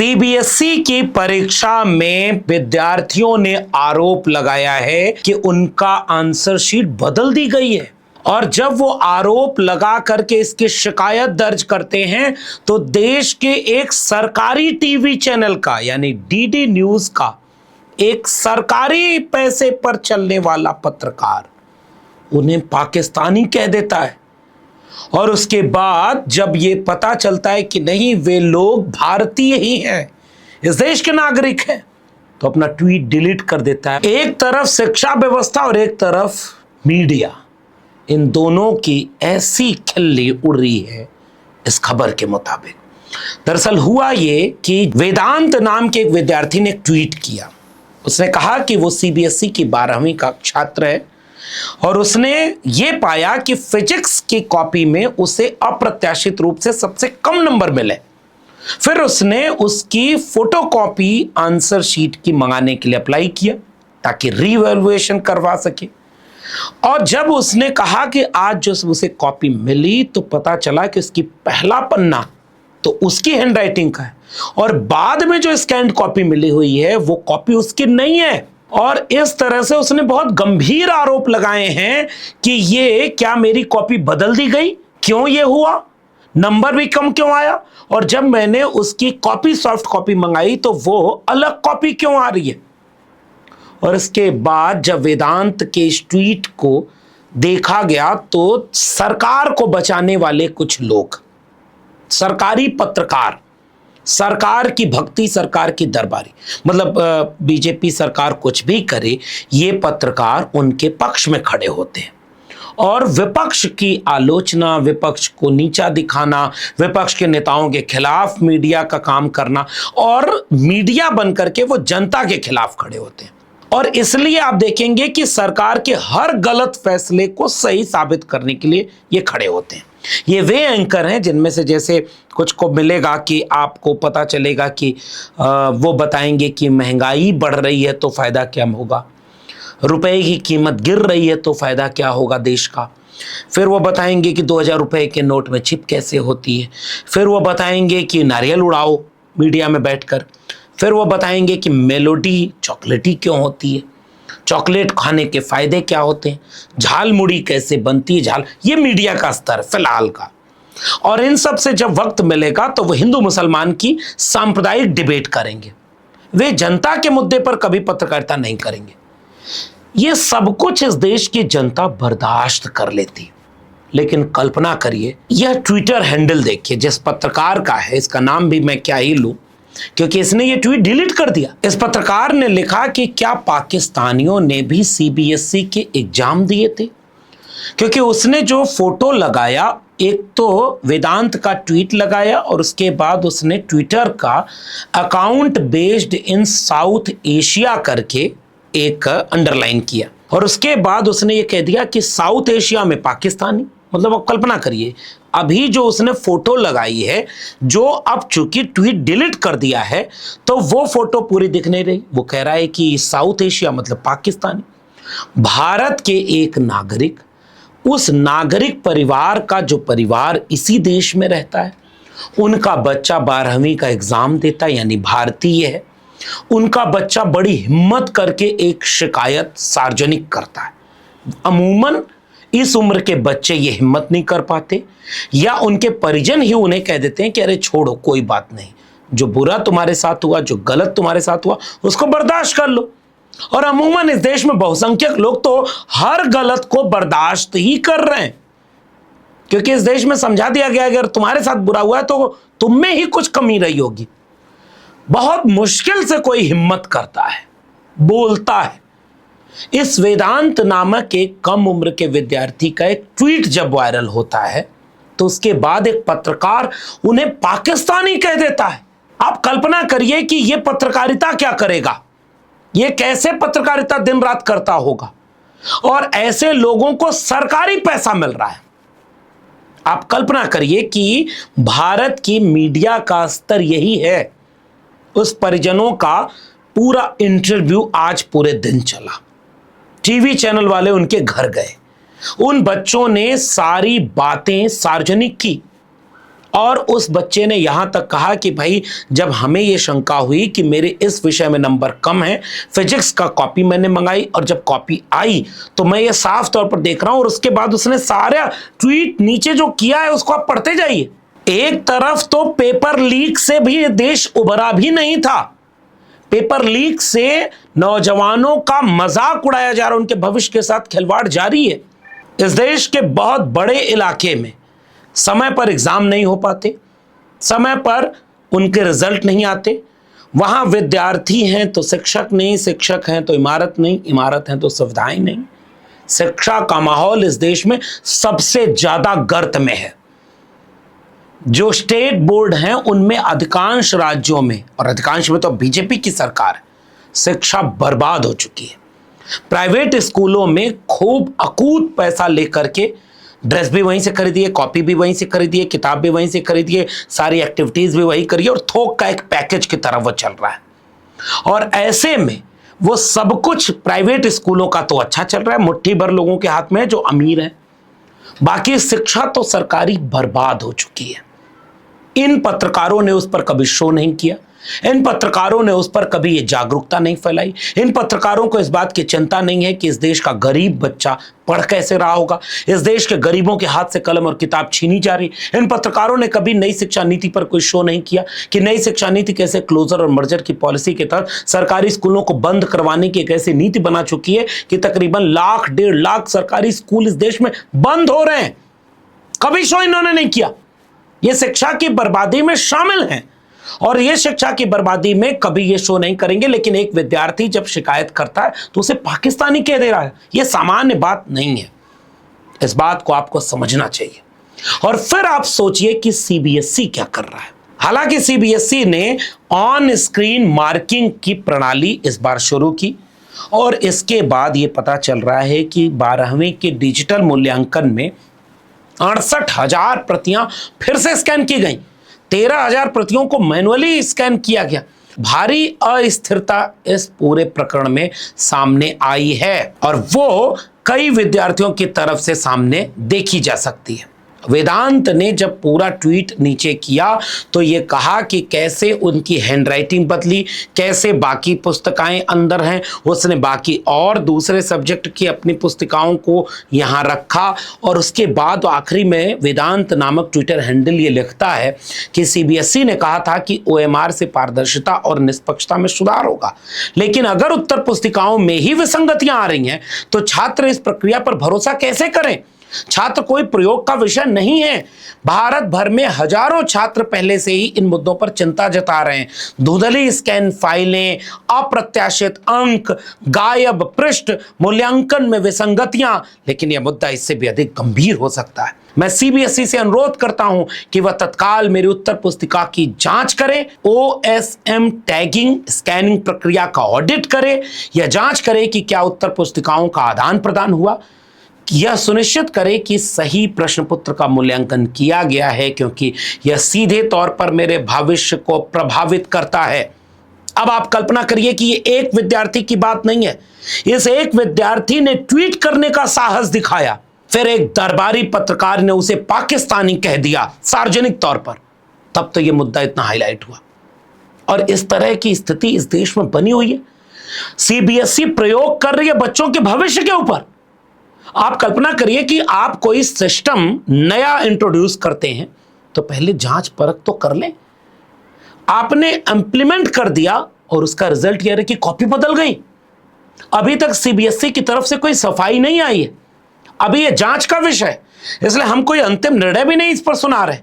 CBSE की परीक्षा में विद्यार्थियों ने आरोप लगाया है कि उनका आंसर शीट बदल दी गई है। और जब वो आरोप लगा करके इसकी शिकायत दर्ज करते हैं तो देश के एक सरकारी टीवी चैनल का यानी डीडी न्यूज का एक सरकारी पैसे पर चलने वाला पत्रकार उन्हें पाकिस्तानी कह देता है। और उसके बाद जब ये पता चलता है कि नहीं वे लोग भारतीय ही हैं, इस देश के नागरिक हैं, तो अपना ट्वीट डिलीट कर देता है। एक तरफ शिक्षा व्यवस्था और एक तरफ मीडिया, इन दोनों की ऐसी खिल्ली उड़ रही है इस खबर के मुताबिक। दरअसल हुआ ये कि वेदांत नाम के एक विद्यार्थी ने एक ट्वीट किया। उसने कहा कि वो सीबीएसई की 12वीं का छात्र है और उसने ये पाया कि फिजिक्स की कॉपी में उसे अप्रत्याशित रूप से सबसे कम नंबर मिले। फिर उसने उसकी फोटोकॉपी आंसर शीट की मंगाने के लिए अप्लाई किया ताकि रीवैल्यूएशन करवा सके। और जब उसने कहा कि आज जो उसे कॉपी मिली तो पता चला कि उसकी पहला पन्ना तो उसकी हैंडराइटिंग का है और बाद में जो स्कैन्ड कॉपी मिली हुई है वो कॉपी उसकी नहीं है। और इस तरह से उसने बहुत गंभीर आरोप लगाए हैं कि ये क्या मेरी कॉपी बदल दी गई, क्यों ये हुआ, नंबर भी कम क्यों आया, और जब मैंने उसकी कॉपी सॉफ्ट कॉपी मंगाई तो वो अलग कॉपी क्यों आ रही है। और इसके बाद जब वेदांत के इस ट्वीट को देखा गया तो सरकार को बचाने वाले कुछ लोग, सरकारी पत्रकार, सरकार की भक्ति, सरकार की दरबारी, मतलब बीजेपी सरकार कुछ भी करे ये पत्रकार उनके पक्ष में खड़े होते हैं और विपक्ष की आलोचना, विपक्ष को नीचा दिखाना, विपक्ष के नेताओं के खिलाफ मीडिया का काम करना और मीडिया बनकर के वो जनता के खिलाफ खड़े होते हैं। और इसलिए आप देखेंगे कि सरकार के हर गलत फैसले को सही साबित करने के लिए ये खड़े होते हैं। ये वे एंकर हैं जिनमें से जैसे कुछ को मिलेगा कि आपको पता चलेगा कि वो बताएंगे कि महंगाई बढ़ रही है तो फायदा क्या होगा, रुपए की कीमत गिर रही है तो फायदा क्या होगा देश का। फिर वो बताएंगे कि 2000 रुपए के नोट में छिप कैसे होती है। फिर वो बताएंगे कि नारियल उड़ाओ मीडिया में बैठकर। फिर वो बताएंगे कि मेलोडी चॉकलेटी क्यों होती है, चॉकलेट खाने के फायदे क्या होते हैं, झाल मुड़ी कैसे बनती है झाल। ये मीडिया का स्तर फिलहाल का। और इन सब से जब वक्त मिलेगा तो वो हिंदू मुसलमान की सांप्रदायिक डिबेट करेंगे। वे जनता के मुद्दे पर कभी पत्रकारिता नहीं करेंगे। ये सब कुछ इस देश की जनता बर्दाश्त कर लेती। लेकिन कल्पना करिए, यह ट्विटर हैंडल देखिए जिस पत्रकार का है, इसका नाम भी मैं क्या ही लूं क्योंकि इसने ये ट्वीट डिलीट कर दिया। इस पत्रकार ने लिखा कि क्या पाकिस्तानियों ने भी सीबीएसई के एग्जाम दिए थे, क्योंकि उसने जो फोटो लगाया, एक तो वेदांत का ट्वीट लगाया और उसके बाद उसने ट्विटर का account based in south Asia करके एक अंडरलाइन किया और उसके बाद उसने ये कह दिया कि साउथ एशिया में पाकिस्तानी। मतलब आप कल्पना करिए, अभी जो उसने फोटो लगाई है, जो अब चूंकि ट्वीट डिलीट कर दिया है तो वो फोटो पूरी दिख नहीं रही। वो कह रहा है कि साउथ एशिया मतलब पाकिस्तानी। भारत के एक नागरिक, उस नागरिक परिवार का जो परिवार इसी देश में रहता है, उनका बच्चा 12वीं का एग्जाम देता है यानी भारतीय है, उनका बच्चा बड़ी हिम्मत करके एक शिकायत सार्वजनिक करता है। अमूमन इस उम्र के बच्चे ये हिम्मत नहीं कर पाते या उनके परिजन ही उन्हें कह देते हैं कि अरे छोड़ो कोई बात नहीं, जो बुरा तुम्हारे साथ हुआ, जो गलत तुम्हारे साथ हुआ उसको बर्दाश्त कर लो। और अमूमन इस देश में बहुसंख्यक लोग तो हर गलत को बर्दाश्त ही कर रहे हैं क्योंकि इस देश में समझा दिया गया अगर तुम्हारे साथ बुरा हुआ है तो तुम में ही कुछ कमी रही होगी। बहुत मुश्किल से कोई हिम्मत करता है, बोलता है। इस वेदांत नामक एक कम उम्र के विद्यार्थी का एक ट्वीट जब वायरल होता है तो उसके बाद एक पत्रकार उन्हें पाकिस्तानी कह देता है। आप कल्पना करिए कि यह पत्रकारिता क्या करेगा, यह कैसे पत्रकारिता दिन रात करता होगा और ऐसे लोगों को सरकारी पैसा मिल रहा है। आप कल्पना करिए कि भारत की मीडिया का स्तर यही है। उस परिजनों का पूरा इंटरव्यू आज पूरे दिन चला, टीवी चैनल वाले उनके घर गए, उन बच्चों ने सारी बातें सार्वजनिक की और उस बच्चे ने यहां तक कहा कि भाई जब हमें यह शंका हुई कि मेरे इस विषय में नंबर कम है, फिजिक्स का कॉपी मैंने मंगाई और जब कॉपी आई तो मैं ये साफ तौर पर देख रहा हूं। और उसके बाद उसने सारा ट्वीट नीचे जो किया है उसको आप पढ़ते जाइए। एक तरफ तो पेपर लीक से भी ये देश उभरा भी नहीं था, पेपर लीक से नौजवानों का मजाक उड़ाया जा रहा है, उनके भविष्य के साथ खिलवाड़ जारी है। इस देश के बहुत बड़े इलाके में समय पर एग्जाम नहीं हो पाते, समय पर उनके रिजल्ट नहीं आते, वहां विद्यार्थी हैं तो शिक्षक नहीं, शिक्षक हैं तो इमारत नहीं, इमारत हैं तो सुविधाएं नहीं। शिक्षा का माहौल इस देश में सबसे ज्यादा गर्त में है। जो स्टेट बोर्ड हैं उनमें अधिकांश राज्यों में, और अधिकांश में तो बीजेपी की सरकार है, शिक्षा बर्बाद हो चुकी है। प्राइवेट स्कूलों में खूब अकूत पैसा लेकर के ड्रेस भी वहीं से खरीदिए, कॉपी भी वहीं से खरीदिए, किताब भी वहीं से खरीदिए, सारी एक्टिविटीज भी वहीं करिए, और थोक का एक पैकेज की तरफ वो चल रहा है। और ऐसे में वो सब कुछ प्राइवेट स्कूलों का तो अच्छा चल रहा है, मुट्ठी भर लोगों के हाथ में है जो अमीर हैं, बाकी शिक्षा तो सरकारी बर्बाद हो चुकी है। इन पत्रकारों ने उस पर कभी शो नहीं किया, इन पत्रकारों ने उस पर कभी ये जागरूकता नहीं फैलाई, इन पत्रकारों को इस बात की चिंता नहीं है कि इस देश का गरीब बच्चा पढ़ कैसे रहा होगा, इस देश के गरीबों के हाथ से कलम और किताब छीनी जा रही। इन पत्रकारों ने कभी नई शिक्षा नीति पर कोई शो नहीं किया कि नई शिक्षा नीति कैसे क्लोजर और मर्जर की पॉलिसी के तहत सरकारी स्कूलों को बंद करवाने की एक ऐसी नीति बना चुकी है कि तकरीबन 1.5 लाख सरकारी स्कूल इस देश में बंद हो रहे हैं। कभी शो इन्होंने नहीं किया। ये शिक्षा की बर्बादी में शामिल हैं और ये शिक्षा की बर्बादी में कभी ये शो नहीं करेंगे। लेकिन एक विद्यार्थी जब शिकायत करता है तो उसे पाकिस्तानी कह दे रहा है, ये सामान्य बात नहीं है। इस बात को आपको समझना चाहिए। और फिर आप सोचिए कि सीबीएसई क्या कर रहा है। हालांकि सीबीएसई ने ऑन स्क्रीन मार्किंग की प्रणाली इस बार शुरू की और इसके बाद ये पता चल रहा है कि 12वीं के डिजिटल मूल्यांकन में 68,000 प्रतियां फिर से स्कैन की गई, 13,000 प्रतियों को मैनुअली स्कैन किया गया। भारी अस्थिरता इस पूरे प्रकरण में सामने आई है और वो कई विद्यार्थियों की तरफ से सामने देखी जा सकती है। वेदांत ने जब पूरा ट्वीट नीचे किया तो ये कहा कि कैसे उनकी हैंडराइटिंग बदली, कैसे बाकी पुस्तकें अंदर हैं, उसने बाकी और दूसरे सब्जेक्ट की अपनी पुस्तिकाओं को यहाँ रखा और उसके बाद आखिरी में वेदांत नामक ट्विटर हैंडल ये लिखता है कि सीबीएसई ने कहा था कि ओएमआर से पारदर्शिता और निष्पक्षता में सुधार होगा, लेकिन अगर उत्तर पुस्तिकाओं में ही विसंगतियां आ रही हैं तो छात्र इस प्रक्रिया पर भरोसा कैसे करें। छात्र कोई प्रयोग का विषय नहीं है। भारत भर में हजारों छात्र पहले से ही इन मुद्दों पर चिंता जता रहे हैं। धुंधली स्कैन फाइलें, अप्रत्याशित अंक, गायब पृष्ठ, मूल्यांकन में विसंगतियां, लेकिन यह मुद्दा इससे भी अधिक गंभीर हो सकता है। मैं सीबीएसई से अनुरोध करता हूं कि वह तत्काल मेरी उत्तर पुस्तिका की जांच करे, ओएसएम टैगिंग स्कैनिंग प्रक्रिया का ऑडिट करे, यह जांच करे कि क्या उत्तर पुस्तिकाओं का आदान प्रदान हुआ, यह सुनिश्चित करे कि सही प्रश्न पत्र का मूल्यांकन किया गया है, क्योंकि यह सीधे तौर पर मेरे भविष्य को प्रभावित करता है। अब आप कल्पना करिए कि ये एक विद्यार्थी की बात नहीं है, इस एक विद्यार्थी ने ट्वीट करने का साहस दिखाया, फिर एक दरबारी पत्रकार ने उसे पाकिस्तानी कह दिया सार्वजनिक तौर पर, तब तो यह मुद्दा इतना हाईलाइट हुआ। और इस तरह की स्थिति इस देश में बनी हुई है। सीबीएसई प्रयोग कर रही है बच्चों के भविष्य के ऊपर। आप कल्पना करिए कि आप कोई सिस्टम नया इंट्रोड्यूस करते हैं तो पहले जांच परख तो कर लें। आपने इंप्लीमेंट कर दिया और उसका रिजल्ट यह है कि कॉपी बदल गई। अभी तक सीबीएसई की तरफ से कोई सफाई नहीं आई है, अभी यह जांच का विषय है, इसलिए हम कोई अंतिम निर्णय भी नहीं इस पर सुना रहे।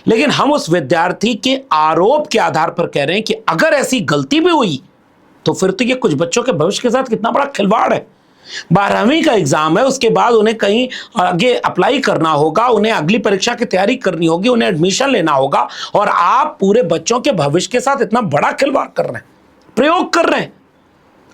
लेकिन हम उस विद्यार्थी के आरोप के आधार पर कह रहे हैं कि अगर ऐसी गलती भी हुई तो फिर तो यह कुछ बच्चों के भविष्य के साथ कितना बड़ा खिलवाड़ है। 12वीं का एग्जाम है, उसके बाद उन्हें कहीं आगे अप्लाई करना होगा, उन्हें अगली परीक्षा की तैयारी करनी होगी, उन्हें एडमिशन लेना होगा, और आप पूरे बच्चों के भविष्य के साथ इतना बड़ा खिलवाड़ कर रहे हैं, प्रयोग कर रहे हैं।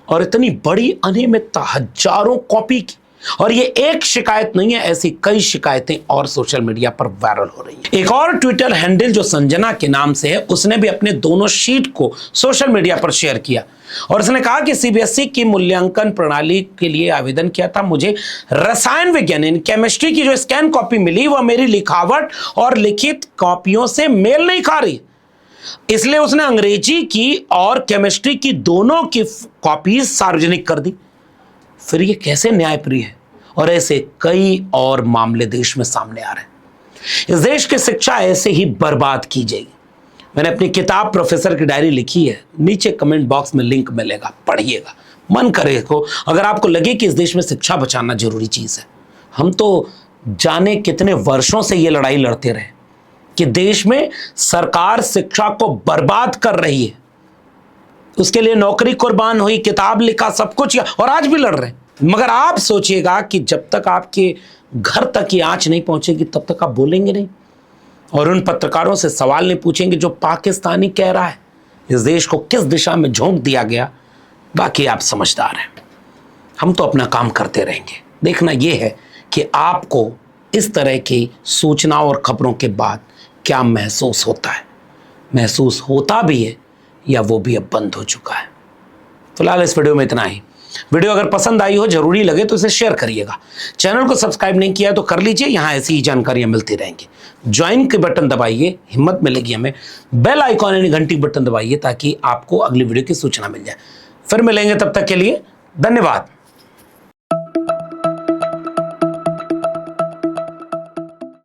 और इतनी बड़ी अनियमितता, हजारों कॉपी की, और ये एक शिकायत नहीं है, ऐसी कई शिकायतें और सोशल मीडिया पर वायरल हो रही हैं। एक और ट्विटर हैंडल जो संजना के नाम से है, उसने भी अपने दोनों शीट को सोशल मीडिया पर शेयर किया और उसने कहा कि सीबीएसई की मूल्यांकन प्रणाली के लिए आवेदन किया था। मुझे रसायन विज्ञान यानी केमिस्ट्री की जो स्कैन कॉपी मिली वह मेरी लिखावट और लिखित कॉपियों से मेल नहीं खा रही, इसलिए उसने अंग्रेजी की और केमिस्ट्री की दोनों की कॉपीज सार्वजनिक कर दी। फिर ये कैसे न्यायप्रिय है? और ऐसे कई और मामले देश में सामने आ रहे हैं। इस देश की शिक्षा ऐसे ही बर्बाद की जाएगी। मैंने अपनी किताब प्रोफेसर की डायरी लिखी है, नीचे कमेंट बॉक्स में लिंक मिलेगा, पढ़िएगा, मन करे को। अगर आपको लगे कि इस देश में शिक्षा बचाना जरूरी चीज है, हम तो जाने कितने वर्षों से ये लड़ाई लड़ते रहे कि देश में सरकार शिक्षा को बर्बाद कर रही है, उसके लिए नौकरी कुर्बान हुई, किताब लिखा, सब कुछ, और आज भी लड़ रहे हैं। मगर आप सोचिएगा कि जब तक आपके घर तक ये आंच नहीं पहुंचेगी तब तक आप बोलेंगे नहीं और उन पत्रकारों से सवाल नहीं पूछेंगे जो पाकिस्तानी कह रहा है इस देश को किस दिशा में झोंक दिया गया। बाकी आप समझदार हैं, हम तो अपना काम करते रहेंगे। देखना यह है कि आपको इस तरह की सूचनाओं और खबरों के बाद क्या महसूस होता है, महसूस होता भी है या वो भी अब बंद हो चुका है। फिलहाल इस वीडियो में इतना ही। वीडियो अगर पसंद आई हो, जरूरी लगे तो इसे शेयर करिएगा। चैनल को सब्सक्राइब नहीं किया तो कर लीजिए, यहां ऐसी ही जानकारियां मिलती रहेंगी। ज्वाइन के बटन दबाइए, हिम्मत मिलेगी हमें। बेल आइकॉन यानी घंटी बटन दबाइए ताकि आपको अगली वीडियो की सूचना मिल जाए। फिर मिलेंगे, तब तक के लिए धन्यवाद।